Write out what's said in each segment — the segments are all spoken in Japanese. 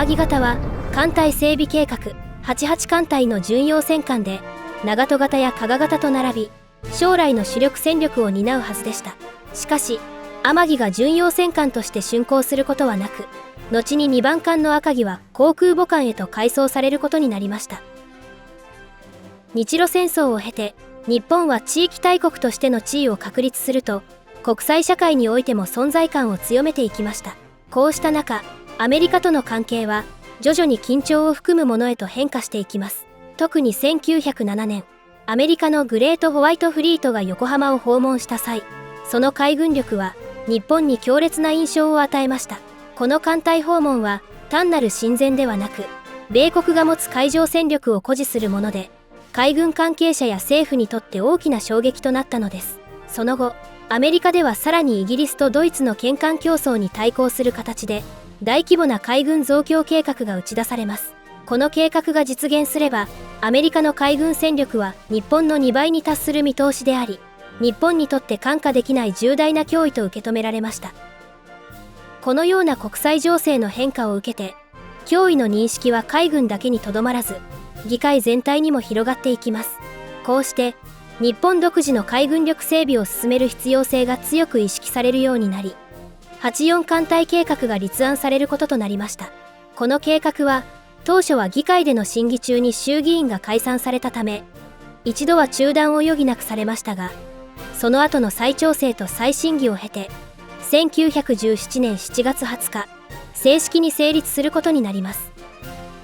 天城型は艦隊整備計画88艦隊の巡洋戦艦で長門型や加賀型と並び将来の主力戦力を担うはずでした。しかし天城が巡洋戦艦として竣工することはなく、後に2番艦の赤城は航空母艦へと改装されることになりました。日露戦争を経て日本は地域大国としての地位を確立すると、国際社会においても存在感を強めていきました。こうした中、アメリカとの関係は徐々に緊張を含むものへと変化していきます。特に1907年、アメリカのグレートホワイトフリートが横浜を訪問した際、その海軍力は日本に強烈な印象を与えました。この艦隊訪問は単なる親善ではなく、米国が持つ海上戦力を誇示するもので、海軍関係者や政府にとって大きな衝撃となったのです。その後、アメリカではさらにイギリスとドイツの権艦競争に対抗する形で、大規模な海軍増強計画が打ち出されます。この計画が実現すれば、アメリカの海軍戦力は日本の2倍に達する見通しであり、日本にとって看過できない重大な脅威と受け止められました。このような国際情勢の変化を受けて、脅威の認識は海軍だけにとどまらず、議会全体にも広がっていきます。こうして、日本独自の海軍力整備を進める必要性が強く意識されるようになり、84艦隊計画が立案されることとなりました。この計画は、当初は議会での審議中に衆議院が解散されたため、一度は中断を余儀なくされましたが、その後の再調整と再審議を経て、1917年7月20日、正式に成立することになります。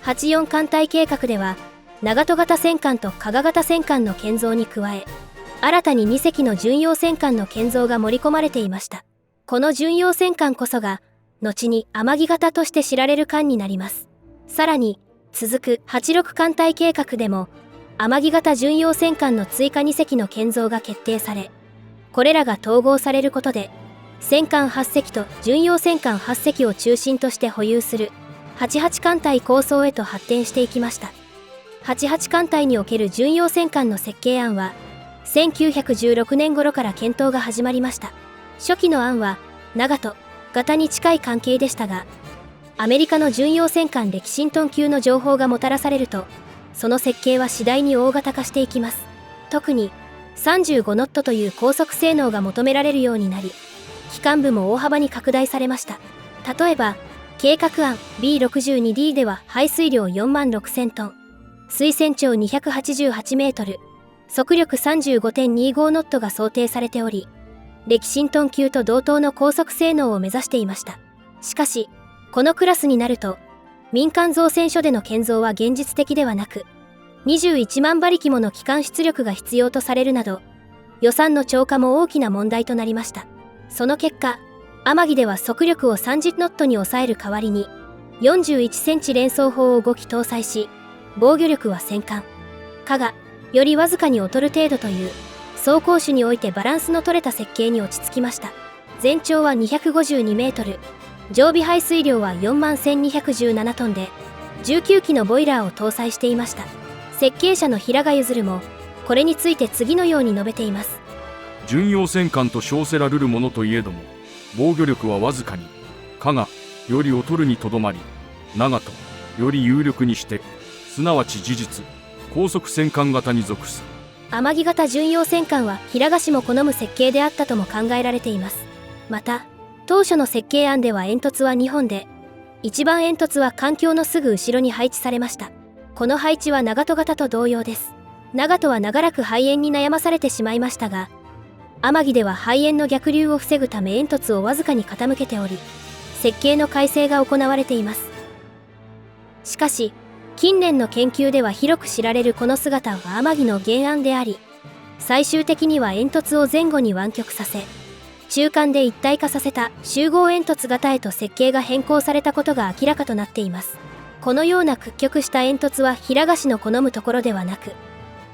84艦隊計画では、長門型戦艦と加賀型戦艦の建造に加え、新たに2隻の巡洋戦艦の建造が盛り込まれていました。この巡洋戦艦こそが、後に天城型として知られる艦になります。さらに、続く86艦隊計画でも、天城型巡洋戦艦の追加2隻の建造が決定され、これらが統合されることで、戦艦8隻と巡洋戦艦8隻を中心として保有する88艦隊構想へと発展していきました。88艦隊における巡洋戦艦の設計案は、1916年頃から検討が始まりました。初期の案は、長門型に近い関係でしたが、アメリカの巡洋戦艦レキシントン級の情報がもたらされると、その設計は次第に大型化していきます。特に、35ノットという高速性能が求められるようになり、機関部も大幅に拡大されました。例えば、計画案 B62D では排水量46,000トン、水船長288メートル、速力 35.25 ノットが想定されており、レキシントン級と同等の高速性能を目指していました。しかし、このクラスになると、民間造船所での建造は現実的ではなく、21万馬力もの機関出力が必要とされるなど、予算の超過も大きな問題となりました。その結果、天城では速力を30ノットに抑える代わりに、41センチ連装砲を5機搭載し、防御力は戦艦加賀よりわずかに劣る程度という、装甲種においてバランスの取れた設計に落ち着きました。全長は252メートル、常備排水量は41,217トンで、19機のボイラーを搭載していました。設計者の平賀譲も、これについて次のように述べています。巡洋戦艦と称せられるものといえども、防御力はわずかに、加賀より劣るにとどまり、長門より有力にして、すなわち事実、高速戦艦型に属す。天城型巡洋戦艦は平賀氏も好む設計であったとも考えられています。また、当初の設計案では煙突は2本で、一番煙突は艦橋のすぐ後ろに配置されました。この配置は長門型と同様です。長門は長らく肺炎に悩まされてしまいましたが、天城では肺炎の逆流を防ぐため煙突をわずかに傾けており、設計の改正が行われています。しかし、近年の研究では広く知られるこの姿は天城の原案であり、最終的には煙突を前後に湾曲させ、中間で一体化させた集合煙突型へと設計が変更されたことが明らかとなっています。このような屈曲した煙突は平賀氏の好むところではなく、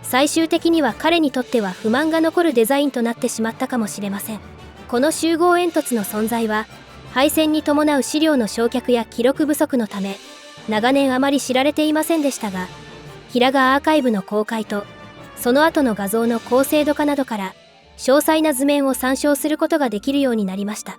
最終的には彼にとっては不満が残るデザインとなってしまったかもしれません。この集合煙突の存在は、廃線に伴う資料の焼却や記録不足のため、長年あまり知られていませんでしたが、平賀アーカイブの公開と、その後の画像の高精度化などから、詳細な図面を参照することができるようになりました。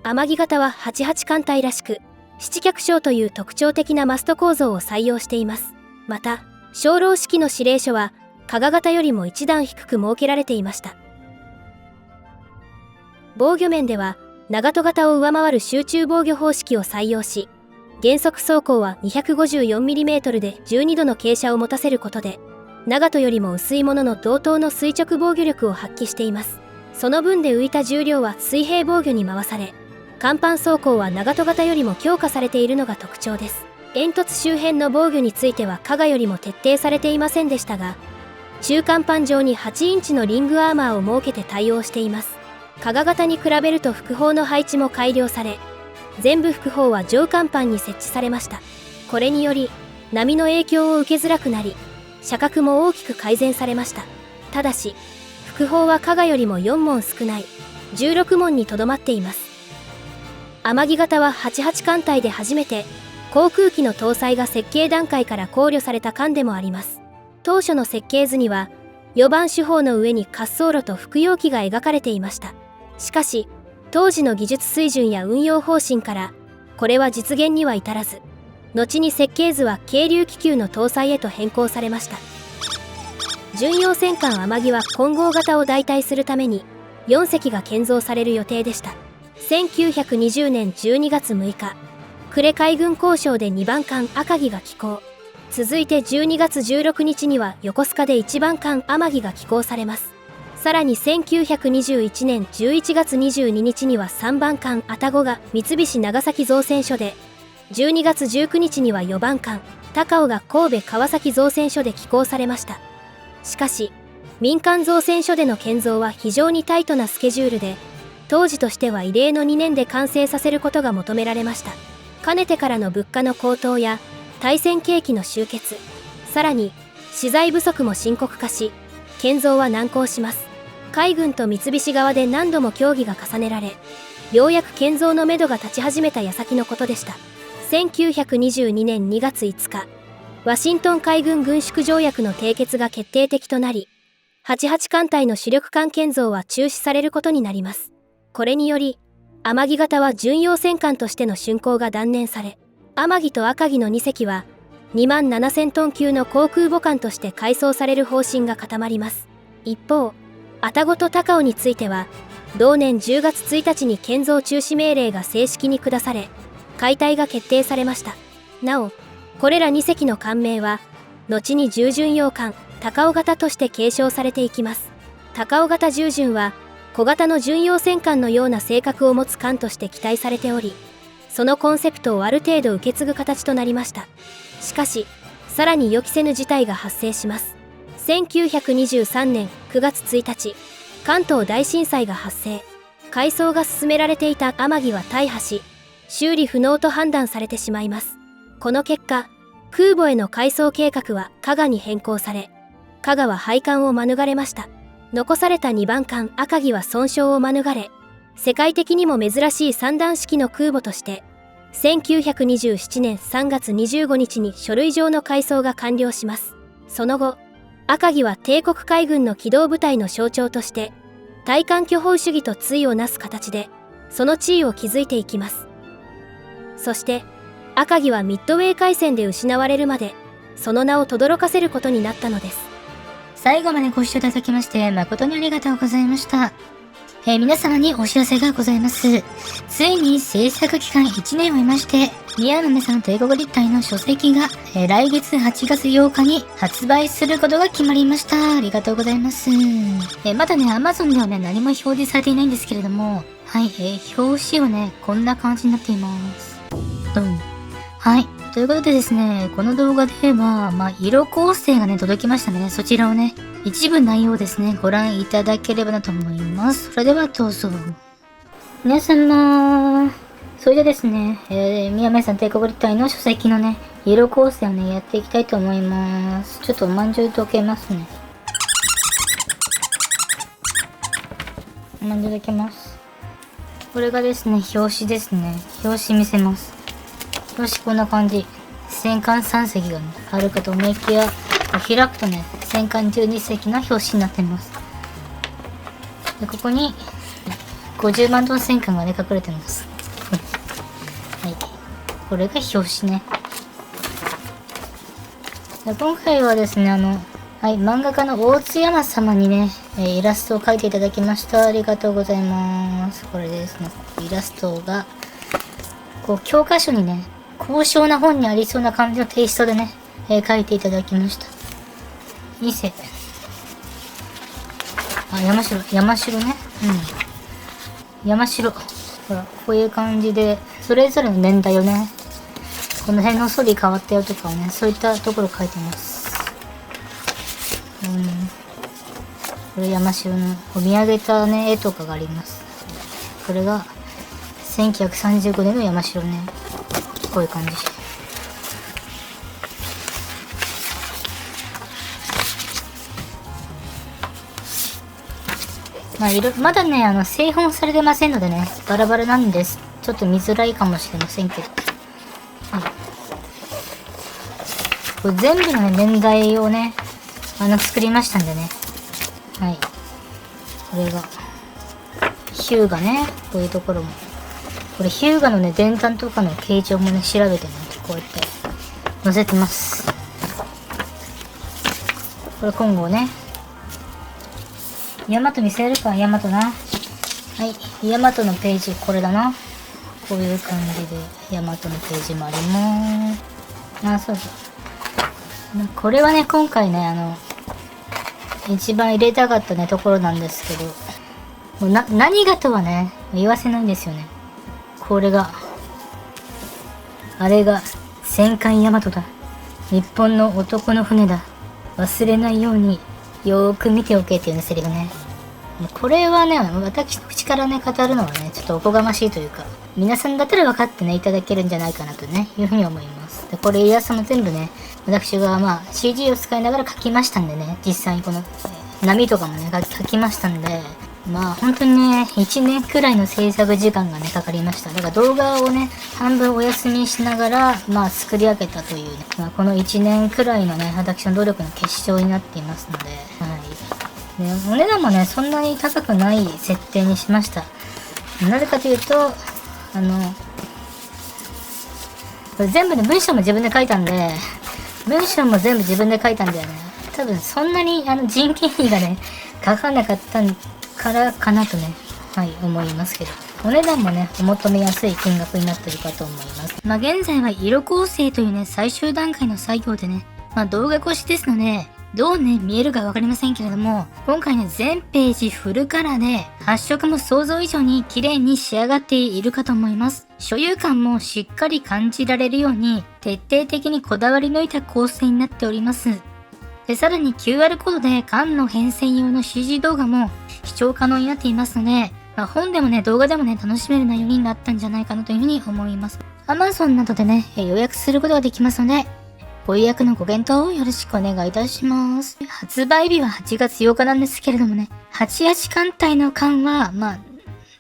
天城型は88艦隊らしく、七脚章という特徴的なマスト構造を採用しています。また、鐘楼式の指令所は、加賀型よりも一段低く設けられていました。防御面では、長門型を上回る集中防御方式を採用し、原則装甲は 254mm で12度の傾斜を持たせることで、長門よりも薄いものの同等の垂直防御力を発揮しています。その分で浮いた重量は水平防御に回され、甲板装甲は長門型よりも強化されているのが特徴です。煙突周辺の防御については加賀よりも徹底されていませんでしたが、中甲板上に8インチのリングアーマーを設けて対応しています。加賀型に比べると副砲の配置も改良され、全部副砲は上甲板に設置されました。これにより、波の影響を受けづらくなり、射角も大きく改善されました。ただし、副砲は加賀よりも4門少ない、16門にとどまっています。天城型は88艦隊で初めて、航空機の搭載が設計段階から考慮された艦でもあります。当初の設計図には、4番主砲の上に滑走路と服用機が描かれていました。しかし、当時の技術水準や運用方針から、これは実現には至らず、後に設計図は軽竜気球の搭載へと変更されました。巡洋戦艦天城は混合型を代替するために、4隻が建造される予定でした。1920年12月6日、呉海軍工廠で2番艦赤城が寄港。続いて12月16日には横須賀で1番艦天城が寄港されます。さらに1921年11月22日には3番艦愛宕が三菱長崎造船所で、12月19日には4番艦高尾が神戸川崎造船所で寄港されました。しかし、民間造船所での建造は非常にタイトなスケジュールで、当時としては異例の2年で完成させることが求められました。かねてからの物価の高騰や大戦景気の終結、さらに資材不足も深刻化し、建造は難航します。海軍と三菱側で何度も協議が重ねられ、ようやく建造のめどが立ち始めた矢先のことでした。1922年2月5日、ワシントン海軍軍縮条約の締結が決定的となり、88艦隊の主力艦建造は中止されることになります。これにより、天城型は巡洋戦艦としての竣工が断念され、天城と赤城の2隻は、27000トン級の航空母艦として改装される方針が固まります。一方、愛宕と高尾については、同年10月1日に建造中止命令が正式に下され、解体が決定されました。なお、これら2隻の艦名は、後に重巡洋艦、高尾型として継承されていきます。高尾型重巡は、小型の巡洋戦艦のような性格を持つ艦として期待されており、そのコンセプトをある程度受け継ぐ形となりました。しかし、さらに予期せぬ事態が発生します。1923年9月1日、関東大震災が発生。改装が進められていた天城は大破し、修理不能と判断されてしまいます。この結果、空母への改装計画は加賀に変更され、加賀は廃艦を免れました。残された2番艦赤城は損傷を免れ、世界的にも珍しい3段式の空母として、1927年3月25日に書類上の改装が完了します。その後、赤城は帝国海軍の機動部隊の象徴として、大艦巨砲主義と対をなす形で、その地位を築いていきます。そして、赤城はミッドウェー海戦で失われるまで、その名を轟かせることになったのです。最後までご視聴いただきまして誠にありがとうございました。皆様にお知らせがございます。ついに制作期間1年を終えまして、宮豆さんの帝国立体の書籍が、来月8月8日に発売することが決まりました。ありがとうございます。まだね、Amazon ではね、何も表示されていないんですけれども、はい、表紙はね、こんな感じになっています。はい。ということでですね、この動画では、色構成がね、届きましたので、そちらをね、一部内容をですね、ご覧いただければなと思います。それではどうぞ。皆様、それでですね、宮前さん帝国立体の書籍のね、色構成をね、やっていきたいと思います。ちょっとおまんじゅう溶けますね。おまんじゅう溶けます。これがですね、表紙ですね。表紙見せます。表紙こんな感じ。戦艦3隻がね、あるかと思いきや、開くとね、戦艦12隻の表紙になっています。で、ここに、50万トン戦艦がね、隠れてます。はい。これが表紙ね。で今回はですね、漫画家の大津山様にね、イラストを描いていただきました。ありがとうございます。これですね、イラストが、こう、教科書にね、高尚な本にありそうな感じのテイストでね、描いていただきました。2世。あ、山城ね。うん。山城。ほら、こういう感じで、それぞれの年代をね、この辺のソリ変わったよとかをね、そういったところ書いてます。これ山城の見上げたね、絵とかがあります。これが、1935年の山城ね。こういう感じ。まだね、製本されてませんのでね、バラバラなんです。ちょっと見づらいかもしれませんけど。はい。これ全部のね、年代をね、作りましたんでね。はい。これが、ヒューガね、こういうところも。これヒューガのね、伝統とかの形状もね、調べてね、こうやって載せてます。これ今後ね。ヤマト見せるか、ヤマトな。はい。ヤマトのページ、これだな。こういう感じで、ヤマトのページもあります。そうそう。これはね、今回ね、一番入れたかったね、ところなんですけど、もう何がとはね、言わせないんですよね。これが、あれが、戦艦ヤマトだ。日本の男の船だ。忘れないように、よーく見ておけっていうね、セリフね。これはね、私の口からね、語るのはね、ちょっとおこがましいというか、皆さんだったら分かってね、いただけるんじゃないかなとね、いうふうに思います。で、これイラストも全部ね、私がCG を使いながら描きましたんでね、実際にこの、波とかもね、描きましたんで、本当にね、1年くらいの制作時間がね、かかりました。だから動画をね、半分お休みしながら、作り上げたというね、この1年くらいのね、私の努力の結晶になっていますので、はい。で、お値段もね、そんなに高くない設定にしました。なぜかというと、これ全部ね、文章も自分で書いたんで、文章も全部自分で書いたんだよね。多分そんなに人件費がね、かかんなかったからかなとね、はい、思いますけど。お値段もね、お求めやすい金額になってるかと思います。現在は色構成というね、最終段階の作業でね、動画越しですので、どうね、見えるかわかりませんけれども、今回ね、全ページフルカラーで、発色も想像以上に綺麗に仕上がっているかと思います。所有感もしっかり感じられるように、徹底的にこだわり抜いた構成になっております。で、さらに QR コードで缶の変遷用の CG 動画も視聴可能になっていますので、本でもね、動画でもね、楽しめる内容になったんじゃないかなというふうに思います。Amazon などでね、予約することができますので、ご予約のご検討をよろしくお願いいたします。発売日は8月8日なんですけれどもね、88艦隊の缶は、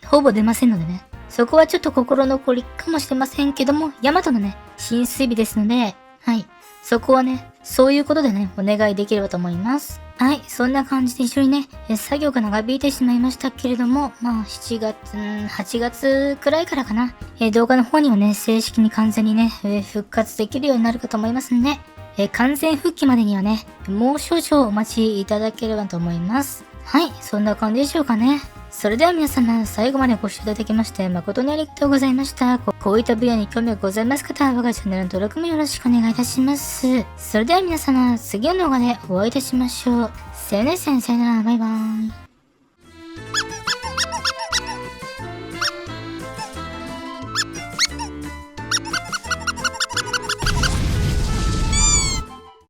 ほぼ出ませんのでね、そこはちょっと心残りかもしれませんけども、ヤマトのね、新水日ですので、はい、そこはね、そういうことでね、お願いできればと思います。はい、そんな感じで一緒にね、作業が長引いてしまいましたけれども、8月くらいからかな、動画の方にはね、正式に完全にね、復活できるようになるかと思いますんで、完全復帰までにはね、もう少々お待ちいただければと思います。はい、そんな感じでしょうかね。それでは皆様、最後までご視聴いただきまして、誠にありがとうございました。こういった分野に興味がございます方は、我がチャンネルの登録もよろしくお願いいたします。それでは皆様、次の動画でお会いいたしましょう。さよなら、バイバーイ。